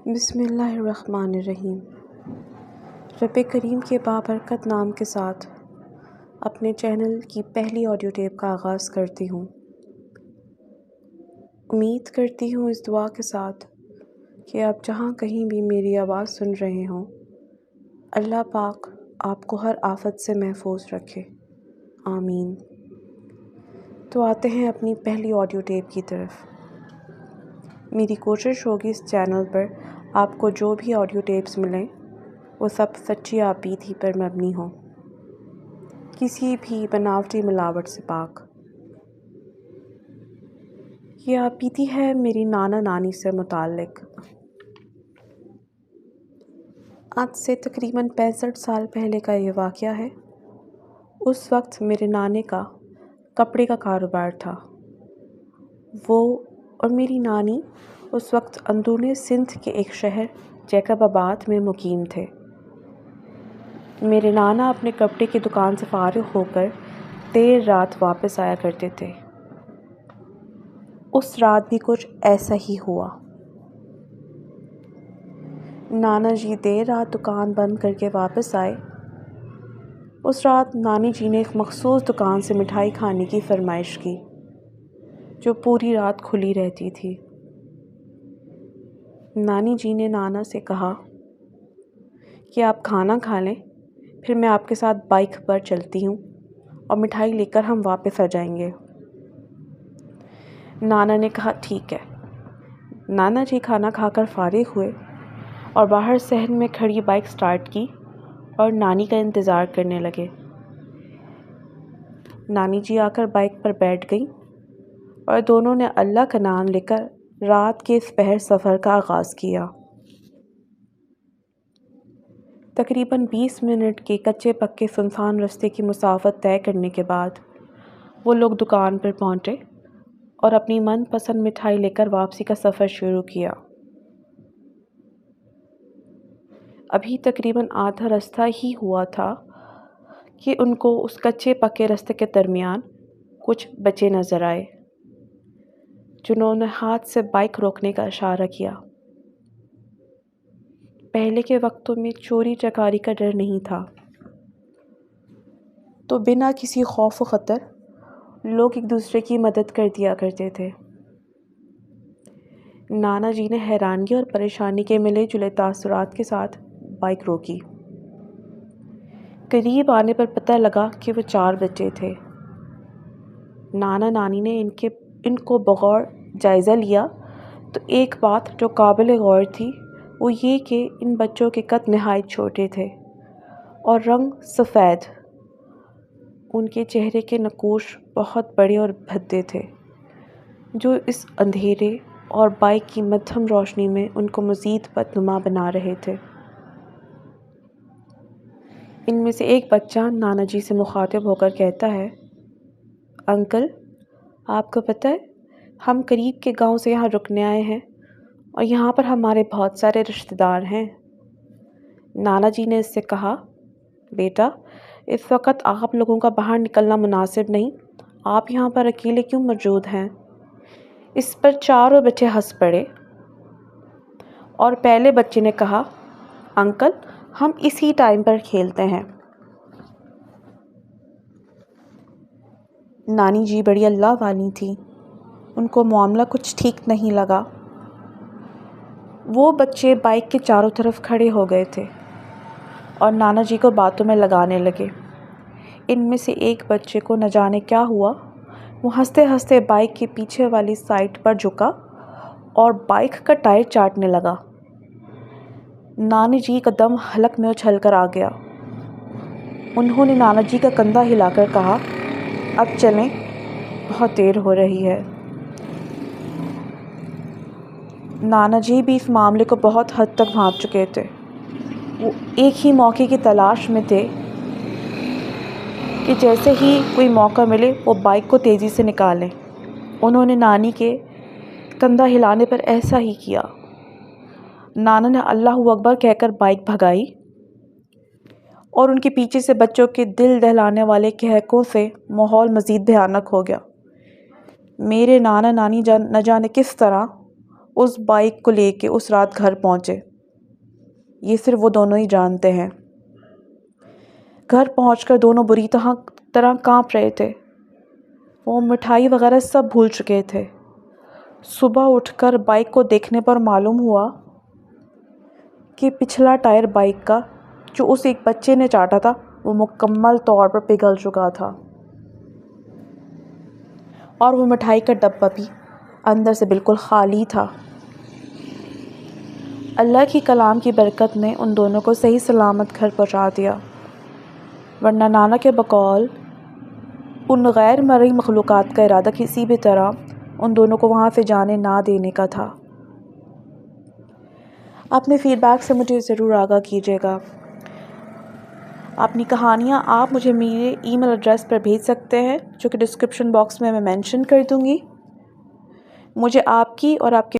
بسم اللہ الرحمن الرحیم۔ رب کریم کے بابرکت نام کے ساتھ اپنے چینل کی پہلی آڈیو ٹیپ کا آغاز کرتی ہوں۔ امید کرتی ہوں اس دعا کے ساتھ کہ آپ جہاں کہیں بھی میری آواز سن رہے ہوں، اللہ پاک آپ کو ہر آفت سے محفوظ رکھے، آمین۔ تو آتے ہیں اپنی پہلی آڈیو ٹیپ کی طرف۔ میری کوشش ہوگی اس چینل پر آپ کو جو بھی آڈیو ٹیپس ملیں وہ سب سچی آپ بیتی پر مبنی ہوں، کسی بھی بناوٹی ملاوٹ سے پاک۔ یہ آپ بیتی ہے میری نانا نانی سے متعلق۔ آج سے تقریباً 65 سال پہلے کا یہ واقعہ ہے۔ اس وقت میرے نانے کا کپڑے کا کاروبار تھا۔ وہ اور میری نانی اس وقت اندرون سندھ کے ایک شہر جیکب آباد میں مقیم تھے۔ میرے نانا اپنے کپڑے کی دکان سے فارغ ہو کر دیر رات واپس آیا کرتے تھے۔ اس رات بھی کچھ ایسا ہی ہوا۔ نانا جی دیر رات دکان بند کر کے واپس آئے۔ اس رات نانی جی نے ایک مخصوص دکان سے مٹھائی کھانے کی فرمائش کی جو پوری رات کھلی رہتی تھی۔ نانی جی نے نانا سے کہا کہ آپ کھانا کھا لیں، پھر میں آپ کے ساتھ بائک پر چلتی ہوں اور مٹھائی لے کر ہم واپس آ جائیں گے۔ نانا نے کہا ٹھیک ہے۔ نانا جی کھانا کھا کر فارغ ہوئے اور باہر صحن میں کھڑی بائک سٹارٹ کی اور نانی کا انتظار کرنے لگے۔ نانی جی آ کر بائک پر بیٹھ گئیں اور دونوں نے اللہ کا نام لے کر رات کے اس پہر سفر کا آغاز کیا۔ تقریباً 20 منٹ کے کچے پکے سنسان راستے کی مسافت طے کرنے کے بعد وہ لوگ دکان پر پہنچے اور اپنی من پسند مٹھائی لے کر واپسی کا سفر شروع کیا۔ ابھی تقریباً آدھا راستہ ہی ہوا تھا کہ ان کو اس کچے پکے راستے کے درمیان کچھ بچے نظر آئے جنہوں نے ہاتھ سے بائک روکنے کا اشارہ کیا۔ پہلے کے وقتوں میں چوری چکاری کا ڈر نہیں تھا، تو بنا کسی خوف و خطر لوگ ایک دوسرے کی مدد کر دیا کرتے تھے۔ نانا جی نے حیرانگی اور پریشانی کے ملے جلے تاثرات کے ساتھ بائک روکی۔ قریب آنے پر پتہ لگا کہ وہ 4 بچے تھے۔ نانا نانی نے ان کو بغور جائزہ لیا تو ایک بات جو قابل غور تھی وہ یہ کہ ان بچوں کے قد نہایت چھوٹے تھے اور رنگ سفید۔ ان کے چہرے کے نقوش بہت بڑے اور بھدے تھے جو اس اندھیرے اور بائک کی مدھم روشنی میں ان کو مزید بدنما بنا رہے تھے۔ ان میں سے ایک بچہ نانا جی سے مخاطب ہو کر کہتا ہے، انکل آپ کو پتہ ہے ہم قریب کے گاؤں سے یہاں رکنے آئے ہیں اور یہاں پر ہمارے بہت سارے رشتہ دار ہیں۔ نانا جی نے اس سے کہا، بیٹا اس وقت آپ لوگوں کا باہر نکلنا مناسب نہیں، آپ یہاں پر اکیلے کیوں موجود ہیں؟ اس پر چاروں بچے ہنس پڑے اور پہلے بچے نے کہا، انکل ہم اسی ٹائم پر کھیلتے ہیں۔ نانی جی بڑی اللہ والی تھی، ان کو معاملہ کچھ ٹھیک نہیں لگا۔ وہ بچے بائک کے چاروں طرف کھڑے ہو گئے تھے اور نانا جی کو باتوں میں لگانے لگے۔ ان میں سے ایک بچے کو نہ جانے کیا ہوا، وہ ہنستے ہنستے بائک کے پیچھے والی سائڈ پر جھکا اور بائک کا ٹائر چاٹنے لگا۔ نانی جی کا دم حلق میں اچھل کر آ گیا۔ انہوں نے نانا جی کا کندھا ہلا کر کہا، اب چلیں، بہت دیر ہو رہی ہے۔ نانا جی بھی اس معاملے کو بہت حد تک بھانپ چکے تھے۔ وہ ایک ہی موقع کی تلاش میں تھے کہ جیسے ہی کوئی موقع ملے وہ بائک کو تیزی سے نکالیں۔ انہوں نے نانی کے کندھا ہلانے پر ایسا ہی کیا۔ نانا نے اللہ اکبر کہہ کر بائک بھگائی اور ان کے پیچھے سے بچوں کے دل دہلانے والے قہقہوں سے ماحول مزید بھیانک ہو گیا۔ میرے نانا نانی نہ جانے کس طرح اس بائک کو لے کے اس رات گھر پہنچے، یہ صرف وہ دونوں ہی جانتے ہیں۔ گھر پہنچ کر دونوں بری طرح کانپ رہے تھے، وہ مٹھائی وغیرہ سب بھول چکے تھے۔ صبح اٹھ کر بائک کو دیکھنے پر معلوم ہوا کہ پچھلا ٹائر بائک کا جو اس ایک بچے نے چاٹا تھا وہ مکمل طور پر پگھل چکا تھا، اور وہ مٹھائی کا ڈبہ بھی اندر سے بالکل خالی تھا۔ اللہ کی کلام کی برکت نے ان دونوں کو صحیح سلامت گھر پہنچا دیا، ورنہ نانا کے بقول ان غیر مرئی مخلوقات کا ارادہ کسی بھی طرح ان دونوں کو وہاں سے جانے نہ دینے کا تھا۔ اپنے فیڈ بیک سے مجھے ضرور آگاہ کیجیے گا۔ اپنی کہانیاں آپ مجھے میرے ای میل ایڈریس پر بھیج سکتے ہیں، جو کہ ڈسکرپشن باکس میں مینشن کر دوں گی۔ مجھے آپ کی اور آپ کے